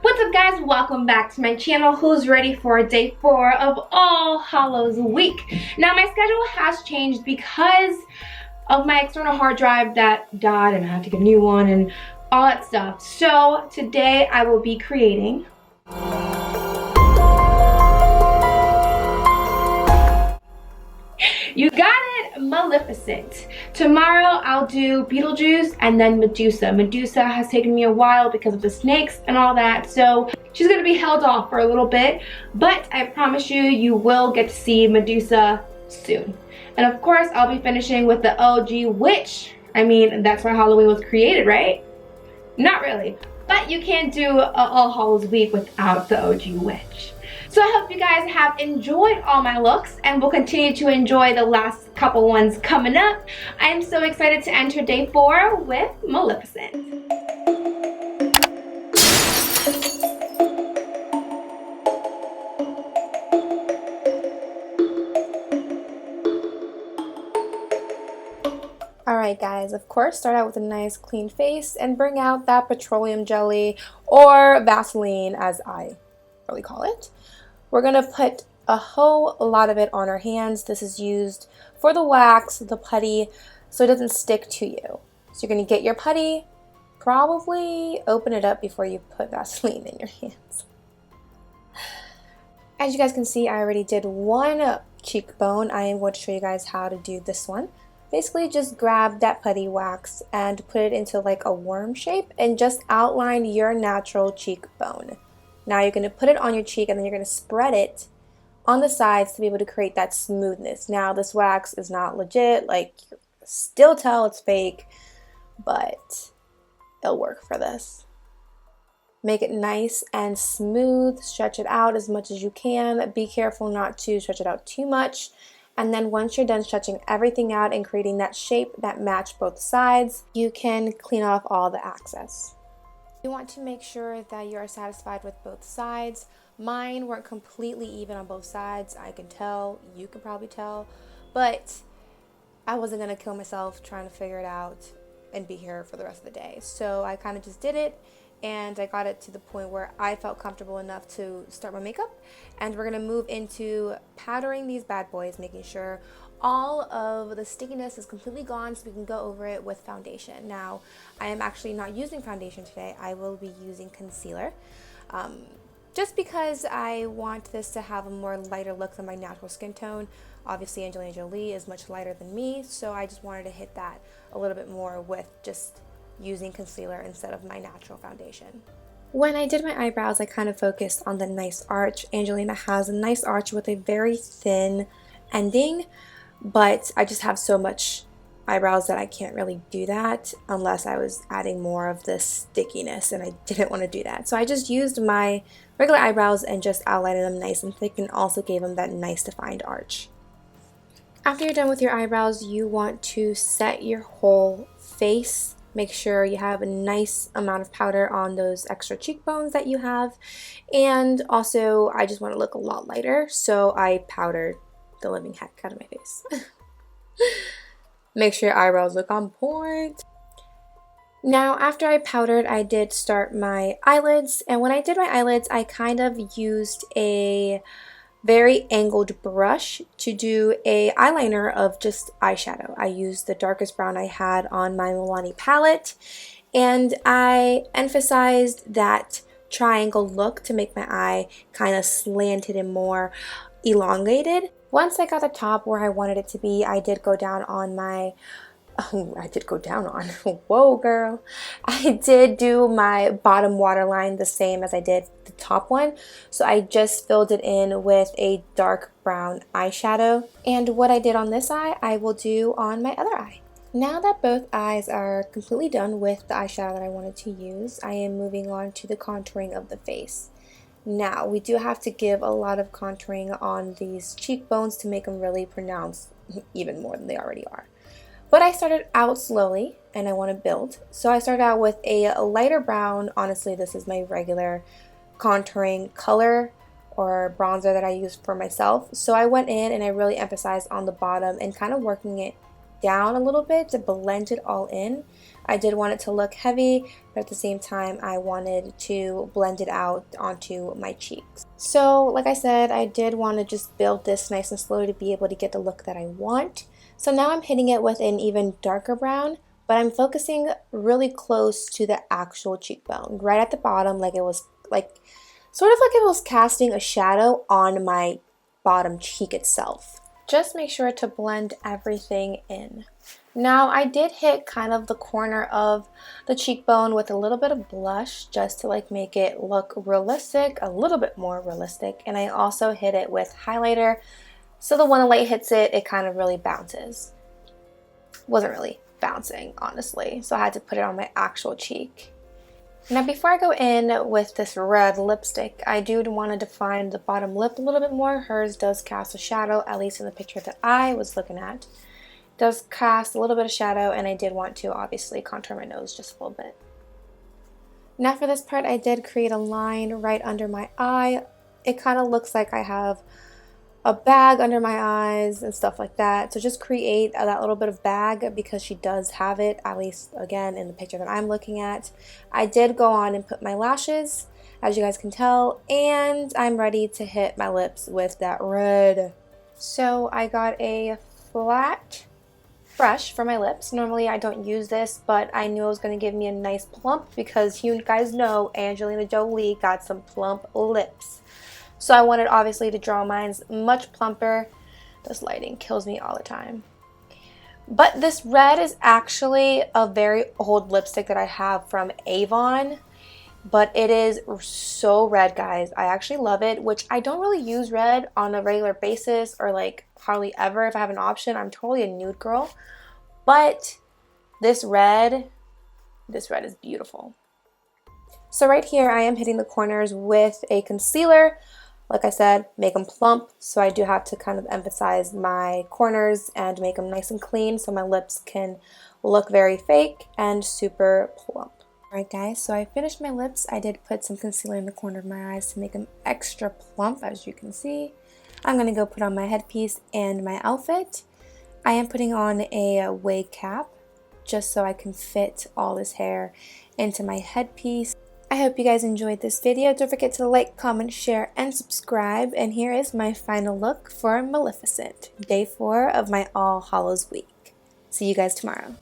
What's up, guys? Welcome back to my channel. Who's ready for day 4 of All Hallows week? Now, my schedule has changed because of my external hard drive that died and I have to get a new one and all that stuff. So today I will be creating You got it, Maleficent. Tomorrow I'll do Beetlejuice and then Medusa. Medusa has taken me a while because of the snakes and all that, so she's gonna be held off for a little bit, but I promise you, you will get to see Medusa soon. And of course, I'll be finishing with the OG Witch. I mean, that's why Halloween was created, right? Not really, but you can't do All Hallows week without the OG Witch. So I hope you guys have enjoyed all my looks and will continue to enjoy the last couple ones coming up. I am so excited to enter day 4 with Maleficent. Alright guys, of course start out with a nice clean face and bring out that petroleum jelly or Vaseline as I really call it. We're going to put a whole lot of it on our hands. This is used for the wax, the putty, so it doesn't stick to you. So you're going to get your putty, probably open it up before you put Vaseline in your hands. As you guys can see, I already did one cheekbone. I am going to show you guys how to do this one. Basically, just grab that putty wax and put it into like a worm shape and just outline your natural cheekbone. Now you're going to put it on your cheek and then you're going to spread it on the sides to be able to create that smoothness. Now this wax is not legit, like you can still tell it's fake, but it'll work for this. Make it nice and smooth, stretch it out as much as you can. Be careful not to stretch it out too much. And then once you're done stretching everything out and creating that shape that match both sides, you can clean off all the excess. You want to make sure that you are satisfied with both sides. Mine weren't completely even on both sides. I can tell, you can probably tell, but I wasn't gonna kill myself trying to figure it out and be here for the rest of the day. So I kind of just did it and I got it to the point where I felt comfortable enough to start my makeup. And we're gonna move into powdering these bad boys, making sure all of the stickiness is completely gone so we can go over it with foundation. Now, I am actually not using foundation today. I will be using concealer. Just because I want this to have a more lighter look than my natural skin tone. Obviously, Angelina Jolie is much lighter than me, so I just wanted to hit that a little bit more with just using concealer instead of my natural foundation. When I did my eyebrows, I kind of focused on the nice arch. Angelina has a nice arch with a very thin ending, but I just have so much eyebrows that I can't really do that unless I was adding more of this stickiness, and I didn't want to do that. So I just used my regular eyebrows and just outlined them nice and thick and also gave them that nice defined arch. After you're done with your eyebrows, you want to set your whole face. Make sure you have a nice amount of powder on those extra cheekbones that you have. And also, I just want to look a lot lighter, so I powdered the living heck out of my face. Make sure your eyebrows look on point. Now, after I powdered, I did start my eyelids. And when I did my eyelids, I kind of used a very angled brush to do a eyeliner of just eyeshadow. I used the darkest brown I had on my Milani palette, and I emphasized that triangle look to make my eye kind of slanted and more elongated. Once I got the top where I wanted it to be, I did go down on my whoa girl. I did do my bottom waterline the same as I did the top one. So I just filled it in with a dark brown eyeshadow. And what I did on this eye, I will do on my other eye. Now that both eyes are completely done with the eyeshadow that I wanted to use, I am moving on to the contouring of the face. Now, we do have to give a lot of contouring on these cheekbones to make them really pronounced even more than they already are. But I started out slowly and I want to build. So I started out with a lighter brown. Honestly, this is my regular contouring color or bronzer that I use for myself. So I went in and I really emphasized on the bottom and kind of working it down a little bit to blend it all in. I did want it to look heavy, but at the same time I wanted to blend it out onto my cheeks. So like I said, I did want to just build this nice and slow to be able to get the look that I want. So now I'm hitting it with an even darker brown, but I'm focusing really close to the actual cheekbone, right at the bottom, like it was sort of like it was casting a shadow on my bottom cheek itself. Just make sure to blend everything in. Now I did hit kind of the corner of the cheekbone with a little bit of blush just to like make it look realistic, a little bit more realistic, and I also hit it with highlighter so that when the light hits it, it kind of really bounces. Wasn't really bouncing, honestly, so I had to put it on my actual cheek. Now before I go in with this red lipstick, I do want to define the bottom lip a little bit more. Hers does cast a shadow, at least in the picture that I was looking at. It does cast a little bit of shadow, and I did want to obviously contour my nose just a little bit. Now for this part, I did create a line right under my eye. It kind of looks like I have a bag under my eyes and stuff like that. So just create that little bit of bag because she does have it, at least again in the picture that I'm looking at. I did go on and put my lashes, as you guys can tell, and I'm ready to hit my lips with that red. So I got a flat brush for my lips. Normally I don't use this, but I knew it was going to give me a nice plump because you guys know Angelina Jolie got some plump lips. So I wanted obviously to draw mine much plumper. This lighting kills me all the time. But this red is actually a very old lipstick that I have from Avon. But it is so red, guys. I actually love it, which I don't really use red on a regular basis or like hardly ever if I have an option. I'm totally a nude girl. But this red is beautiful. So right here I am hitting the corners with a concealer. Like I said, make them plump, so I do have to kind of emphasize my corners and make them nice and clean so my lips can look very fake and super plump. Alright guys, so I finished my lips. I did put some concealer in the corner of my eyes to make them extra plump, as you can see. I'm going to go put on my headpiece and my outfit. I am putting on a wig cap just so I can fit all this hair into my headpiece. I hope you guys enjoyed this video. Don't forget to like, comment, share, and subscribe. And here is my final look for Maleficent, day 4 of my All Hallows week. See you guys tomorrow.